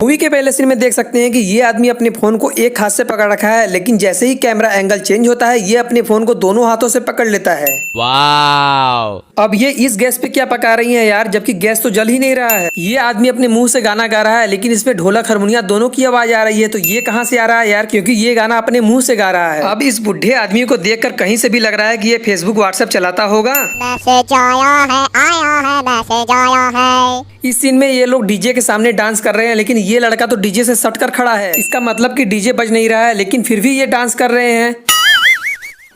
Movie के पहले scene में देख सकते हैं कि ये आदमी अपने फोन को एक हाथ से पकड़ रखा है, लेकिन जैसे ही कैमरा एंगल चेंज होता है ये अपने फोन को दोनों हाथों से पकड़ लेता है। वाव। अब ये इस गैस पे क्या पका रही है यार, जबकि गैस तो जल ही नहीं रहा है। ये आदमी अपने मुंह से गाना गा रहा है, लेकिन इसमें ढोलक हारमोनिया दोनों की आवाज आ रही है। तो ये कहाँ से आ रहा है यार, क्योंकि ये गाना अपने मुंह से गा रहा है। अब इस बुढ़े आदमी को देखकर कहीं से भी लग रहा है कि ये फेसबुक व्हाट्सएप चलाता होगा। मैसेज आया है, मैसेज आया है। इस सीन में ये लोग डीजे के सामने डांस कर रहे हैं, लेकिन ये लड़का तो डीजे से सटकर खड़ा है। इसका मतलब कि डीजे बज नहीं रहा है, लेकिन फिर भी ये डांस कर रहे हैं।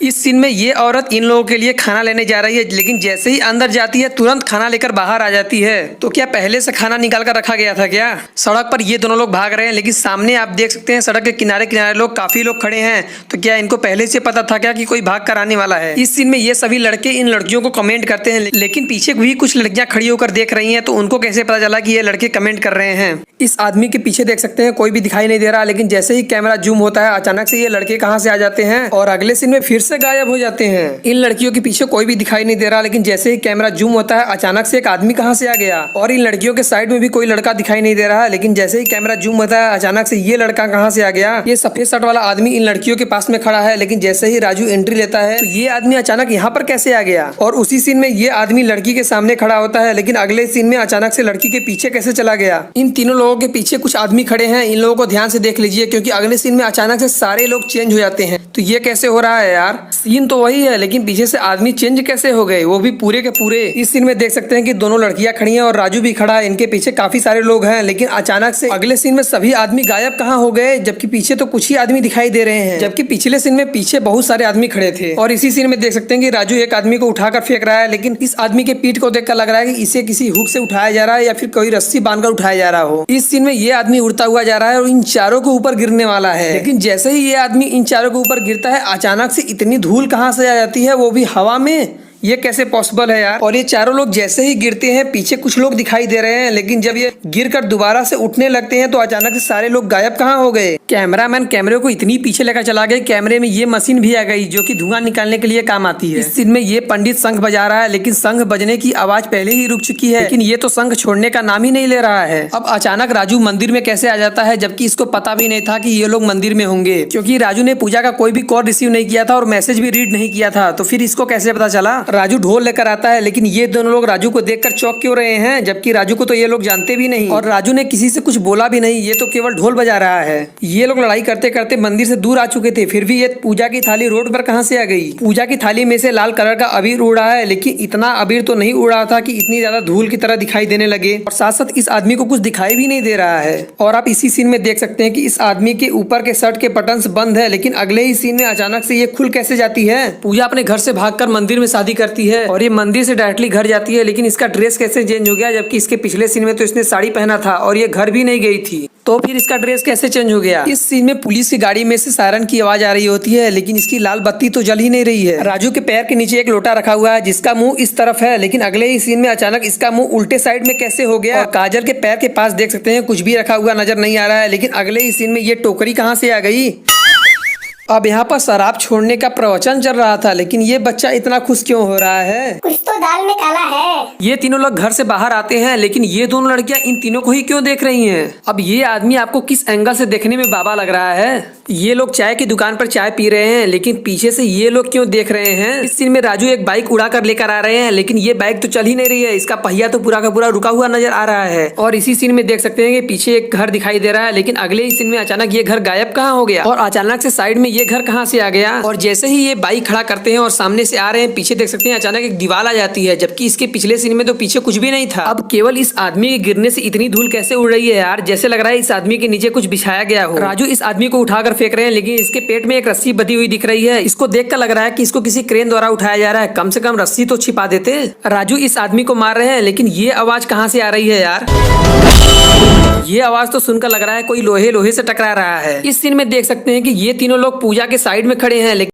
इस सीन में ये औरत इन लोगों के लिए खाना लेने जा रही है, लेकिन जैसे ही अंदर जाती है तुरंत खाना लेकर बाहर आ जाती है। तो क्या पहले से खाना निकाल कर रखा गया था क्या? सड़क पर ये दोनों लोग भाग रहे हैं, लेकिन सामने आप देख सकते हैं सड़क के किनारे किनारे लोग काफी लोग खड़े हैं। तो क्या इनको पहले से पता था क्या कि कोई भाग कर आने वाला है? इस सीन में ये सभी लड़के इन लड़कियों को कमेंट करते हैं, लेकिन पीछे भी कुछ लड़कियां खड़ी होकर देख रही हैं। तो उनको कैसे पता चला कि ये लड़के कमेंट कर रहे हैं? इस आदमी के पीछे देख सकते हैं कोई भी दिखाई नहीं दे रहा, लेकिन जैसे ही कैमरा जूम होता है अचानक से ये लड़के कहाँ से आ जाते हैं और अगले सीन में फिर से गायब हो जाते हैं। इन लड़कियों के पीछे कोई भी दिखाई नहीं दे रहा, लेकिन जैसे ही कैमरा जूम होता है अचानक से एक आदमी कहां से आ गया। और इन लड़कियों के साइड में भी कोई लड़का दिखाई नहीं दे रहा है, लेकिन जैसे ही कैमरा जूम होता है अचानक से ये लड़का कहां से आ गया। ये सफेद शर्ट वाला आदमी इन लड़कियों के पास में खड़ा है, लेकिन जैसे ही राजू एंट्री लेता है तो ये आदमी अचानक यहाँ पर कैसे आ गया। और उसी सीन में ये आदमी लड़की के सामने खड़ा होता है, लेकिन अगले सीन में अचानक से लड़की के पीछे कैसे चला गया। इन तीनों लोगों के पीछे कुछ आदमी खड़े हैं, इन लोगों को ध्यान से देख लीजिए, क्योंकि अगले सीन में अचानक से सारे लोग चेंज हो जाते हैं। तो ये कैसे हो रहा है यार? सीन तो वही है, लेकिन पीछे से आदमी चेंज कैसे हो गए, वो भी पूरे के पूरे। इस सीन में देख सकते हैं कि दोनों लड़कियां खड़ी हैं और राजू भी खड़ा है। इनके पीछे काफी सारे लोग हैं, लेकिन अचानक से अगले सीन में सभी आदमी गायब कहाँ हो गए, जबकि पीछे तो कुछ ही आदमी दिखाई दे रहे हैं। जबकि पिछले सीन में पीछे बहुत सारे आदमी खड़े थे। और इसी सीन में देख सकते हैं कि राजू एक आदमी को उठाकर फेंक रहा है, लेकिन इस आदमी के पीठ को देखकर लग रहा है कि इसे किसी हुक से उठाया जा रहा है या फिर कोई रस्सी बांधकर उठाया जा रहा हो। इस सीन में ये आदमी उड़ता हुआ जा रहा है और इन चारों के ऊपर गिरने वाला है, लेकिन जैसे ही ये आदमी इन चारों के ऊपर गिरता है अचानक से इतनी धूल कहाँ से आ जाती है, वो भी हवा में। ये कैसे पॉसिबल है यार? और ये चारों लोग जैसे ही गिरते हैं पीछे कुछ लोग दिखाई दे रहे हैं, लेकिन जब ये गिरकर दोबारा से उठने लगते हैं तो अचानक से सारे लोग गायब कहाँ हो गए। कैमरामैन कैमरे को इतनी पीछे लेकर चला गया, कैमरे में ये मशीन भी आ गई जो कि धुआं निकालने के लिए काम आती है। इस सीन में ये पंडित शंख बजा रहा है, लेकिन शंख बजने की आवाज पहले ही रुक चुकी है, लेकिन ये तो शंख छोड़ने का नाम ही नहीं ले रहा है। अब अचानक राजू मंदिर में कैसे आ जाता है, जबकि इसको पता भी नहीं था कि ये लोग मंदिर में होंगे, क्योंकि राजू ने पूजा का कोई भी कॉल रिसीव नहीं किया था और मैसेज भी रीड नहीं किया था। तो फिर इसको कैसे पता चला? राजू ढोल लेकर आता है, लेकिन ये दोनों लोग राजू को देखकर चौंक क्यों रहे हैं, जबकि राजू को तो ये लोग जानते भी नहीं और राजू ने किसी से कुछ बोला भी नहीं, ये तो केवल ढोल बजा रहा है। ये लोग लड़ाई करते करते मंदिर से दूर आ चुके थे, फिर भी ये पूजा की थाली रोड पर कहां से आ गई। पूजा की थाली में से लाल कलर का अबीर उड़ा है, लेकिन इतना अबीर तो नहीं उड़ा था कि इतनी ज्यादा धूल की तरह दिखाई देने लगे। और साथ साथ इस आदमी को कुछ दिखाई भी नहीं दे रहा है। और आप इसी सीन में देख सकते हैं कि इस आदमी के ऊपर के शर्ट के बटन्स बंद है, लेकिन अगले ही सीन में अचानक से ये खुल कैसे जाती है। पूजा अपने घर से भागकर मंदिर में शादी करती है और ये मंदिर से डायरेक्टली घर जाती है, लेकिन इसका ड्रेस कैसे चेंज हो गया, जबकि इसके पिछले सीन में तो इसने साड़ी पहना था और ये घर भी नहीं गई थी। तो फिर इसका ड्रेस कैसे चेंज हो गया? इस सीन में पुलिस की गाड़ी में से सायरन की आवाज आ रही होती है, लेकिन इसकी लाल बत्ती तो जल ही नहीं रही है। राजू के पैर के नीचे एक लोटा रखा हुआ है जिसका मुंह इस तरफ है, लेकिन अगले ही सीन में अचानक इसका मुंह उल्टे साइड में कैसे हो गया। और काजल के पैर के पास देख सकते हैं कुछ भी रखा हुआ नजर नहीं आ रहा है, लेकिन अगले ही सीन में ये टोकरी कहाँ से आ गई। अब यहाँ पर शराब छोड़ने का प्रवचन चल रहा था, लेकिन ये बच्चा इतना खुश क्यों हो रहा है? कुछ तो दाल में काला है। ये तीनों लोग घर से बाहर आते हैं, लेकिन ये दोनों लड़कियां इन तीनों को ही क्यों देख रही हैं? अब ये आदमी आपको किस एंगल से देखने में बाबा लग रहा है? ये लोग चाय की दुकान पर चाय पी रहे हैं, लेकिन पीछे से ये लोग क्यों देख रहे हैं? इस सीन में राजू एक बाइक उड़ा कर लेकर आ रहे हैं, लेकिन ये बाइक तो चल ही नहीं रही है, इसका पहिया तो पूरा का पूरा रुका हुआ नजर आ रहा है। और इसी सीन में देख सकते हैं कि पीछे एक घर दिखाई दे रहा है, लेकिन अगले ही सीन में अचानक ये घर गायब कहाँ हो गया और अचानक से साइड में ये घर कहाँ से आ गया। और जैसे ही ये बाइक खड़ा करते हैं और सामने से आ रहे हैं, पीछे देख सकते हैं अचानक एक दीवार आ जाती है, जबकि इसके पिछले सीन में तो पीछे कुछ भी नहीं था। अब केवल इस आदमी के गिरने से इतनी धूल कैसे उड़ रही है यार, जैसे लग रहा है इस आदमी के नीचे कुछ बिछाया गया हो। राजू इस आदमी को उठाकर फेंक रहे हैं, लेकिन इसके पेट में एक रस्सी बंधी हुई दिख रही है। इसको देखकर लग रहा है कि इसको किसी क्रेन द्वारा उठाया जा रहा है, कम से कम रस्सी तो छिपा देते। राजू इस आदमी को मार रहे हैं, लेकिन ये आवाज कहाँ से आ रही है यार? ये आवाज तो सुनकर लग रहा है कोई लोहे लोहे से टकरा रहा है। इस सीन में देख सकते हैं कि ये तीनों लोग पूजा के साइड में खड़े हैं, लेकिन